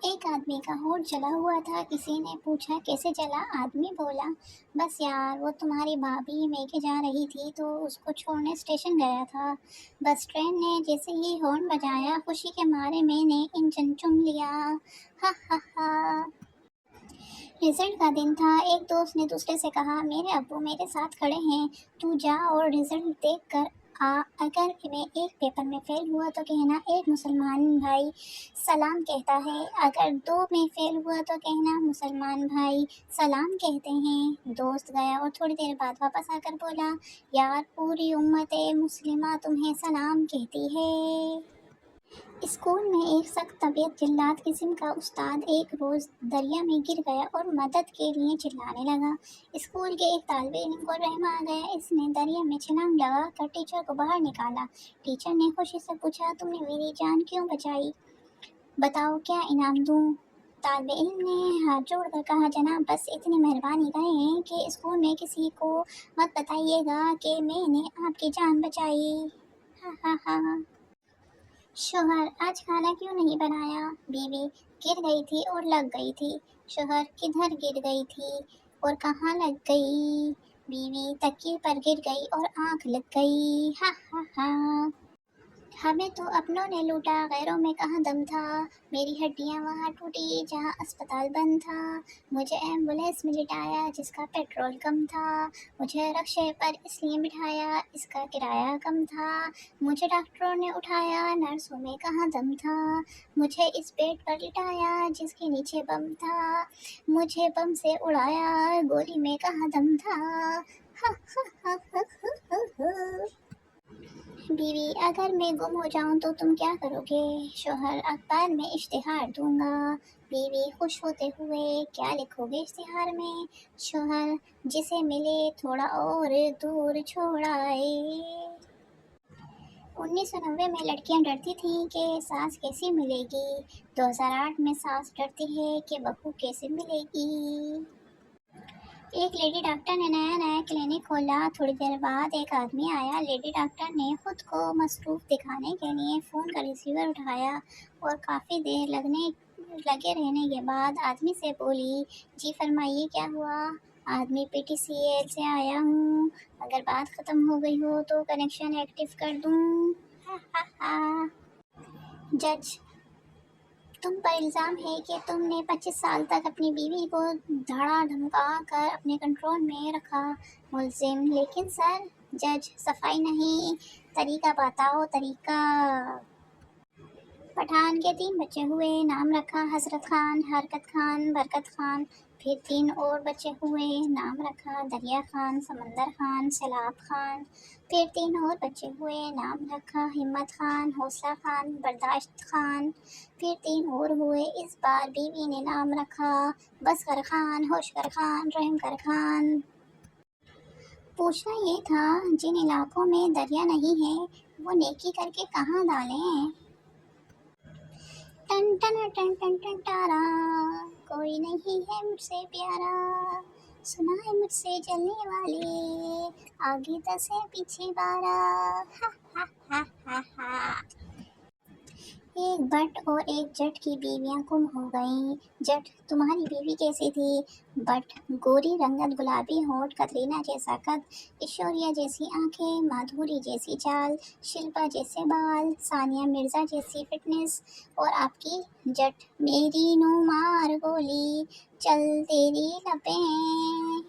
ایک آدمی کا ہوٹ جلا ہوا تھا۔ کسی نے پوچھا کیسے جلا؟ آدمی بولا بس یار، وہ تمہاری بھابھی میکے جا رہی تھی تو اس کو چھوڑنے اسٹیشن گیا تھا۔ بس ٹرین نے جیسے ہی ہارن بجایا، خوشی کے مارے میں نے انجن چوم لیا۔ ہا ہا ہا۔ رزلٹ کا دن تھا۔ ایک دوست نے دوسرے سے کہا میرے ابو میرے ساتھ کھڑے ہیں، تو جا اور رزلٹ دیکھ کر آ۔ اگر میں ایک پیپر میں فیل ہوا تو کہنا ایک مسلمان بھائی سلام کہتا ہے، اگر دو میں فیل ہوا تو کہنا مسلمان بھائی سلام کہتے ہیں۔ دوست گیا اور تھوڑی دیر بعد واپس آ کر بولا یار، پوری امت مسلمہ تمہیں سلام کہتی ہے۔ اسکول میں ایک سخت طبیعت جلاد قسم کا استاد ایک روز دریا میں گر گیا اور مدد کے لیے چلانے لگا۔ اسکول کے ایک طالب علم کو رحم آ گیا۔ اس نے دریا میں چھلانگ لگا کر ٹیچر کو باہر نکالا۔ ٹیچر نے خوشی سے پوچھا تم نے میری جان کیوں بچائی؟ بتاؤ کیا انعام دوں؟ طالب علم نے ہاتھ جوڑ کر کہا جناب بس اتنی مہربانی کریں کہ اسکول میں کسی کو مت بتائیے گا کہ میں نے آپ کی جان بچائی۔ ہا ہا ہا۔ شوہر آج کھانا کیوں نہیں بنایا؟ بیوی گر گئی تھی اور لگ گئی تھی۔ شوہر کدھر گر گئی تھی اور کہاں لگ گئی؟ بیوی تکیے پر گر گئی اور آنکھ لگ گئی۔ ہا ہا ہا۔ ہمیں تو اپنوں نے لوٹا، غیروں میں کہاں دم تھا، میری ہڈیاں وہاں ٹوٹی جہاں اسپتال بند تھا، مجھے ایمبولینس میں لٹایا جس کا پیٹرول کم تھا، مجھے رکشے پر اس لیے بٹھایا اس کا کرایہ کم تھا، مجھے ڈاکٹروں نے اٹھایا نرسوں میں کہاں دم تھا، مجھے اس بیڈ پر لٹایا جس کے نیچے بم تھا، مجھے بم سے اڑایا گولی میں کہاں دم تھا۔ ہا ہا ہا ہا ہا ہا۔ بیوی اگر میں گم ہو جاؤں تو تم کیا کرو گے؟ شوہر اخبار میں اشتہار دوں گا۔ بیوی خوش ہوتے ہوئے کیا لکھو گے اشتہار میں؟ شوہر جسے ملے تھوڑا اور دور چھوڑ آئے۔ 1990 میں لڑکیاں ڈرتی تھیں کہ ساس کیسی ملے گی، 2008 میں ساس ڈرتی ہے کہ بہو کیسے ملے گی۔ ایک لیڈی ڈاکٹر نے نیا کلینک کھولا۔ تھوڑی دیر بعد ایک آدمی آیا۔ لیڈی ڈاکٹر نے خود کو مصروف دکھانے کے لیے فون کا ریسیور اٹھایا اور کافی دیر لگے رہنے کے بعد آدمی سے بولی جی فرمائیے کیا ہوا؟ آدمی پی ٹی سی ایل سے آیا ہوں، اگر بات ختم ہو گئی ہو تو کنیکشن ایکٹیو کر دوں۔ ہا ہا ہا۔ جج تم پر الزام ہے کہ تم نے 25 سال تک اپنی بیوی کو دھڑا دھمکا کر اپنے کنٹرول میں رکھا۔ ملزم لیکن سر۔ جج صفائی نہیں، طریقہ بتاؤ طریقہ۔ پٹھان کے 3 بچے ہوئے، نام رکھا حضرت خان، حرکت خان، برکت خان۔ پھر 3 اور بچے ہوئے، نام رکھا دریا خان، سمندر خان، سیلاب خان۔ پھر 3 اور بچے ہوئے، نام رکھا ہمت خان، حوصلہ خان، برداشت خان۔ پھر 3 اور ہوئے، اس بار بیوی نے نام رکھا بس کر خان، ہوش کر خان، رحم کر خان۔ پوچھنا یہ تھا جن علاقوں میں دریا نہیں ہے وہ نیکی کر کے کہاں ڈالیں؟ ٹن ٹن ٹن ٹن ٹن ٹارا، کوئی نہیں ہے مجھ سے پیارا، سنا ہے مجھ سے جلنے والے، آگے 10 ہے پیچھے 12۔ ہا ہا ہا ہا ہا۔ ایک بٹ اور ایک جٹ کی بیویاں گم ہو گئیں۔ جٹ تمہاری بیوی کیسی تھی؟ بٹ گوری رنگت، گلابی ہونٹ، کترینا جیسا قد، ایشوریا جیسی آنکھیں، مادھوری جیسی چال، شلپا جیسے بال، ثانیہ مرزا جیسی فٹنس۔ اور آپ کی جٹ میری نو مار گولی چل تیری لبیں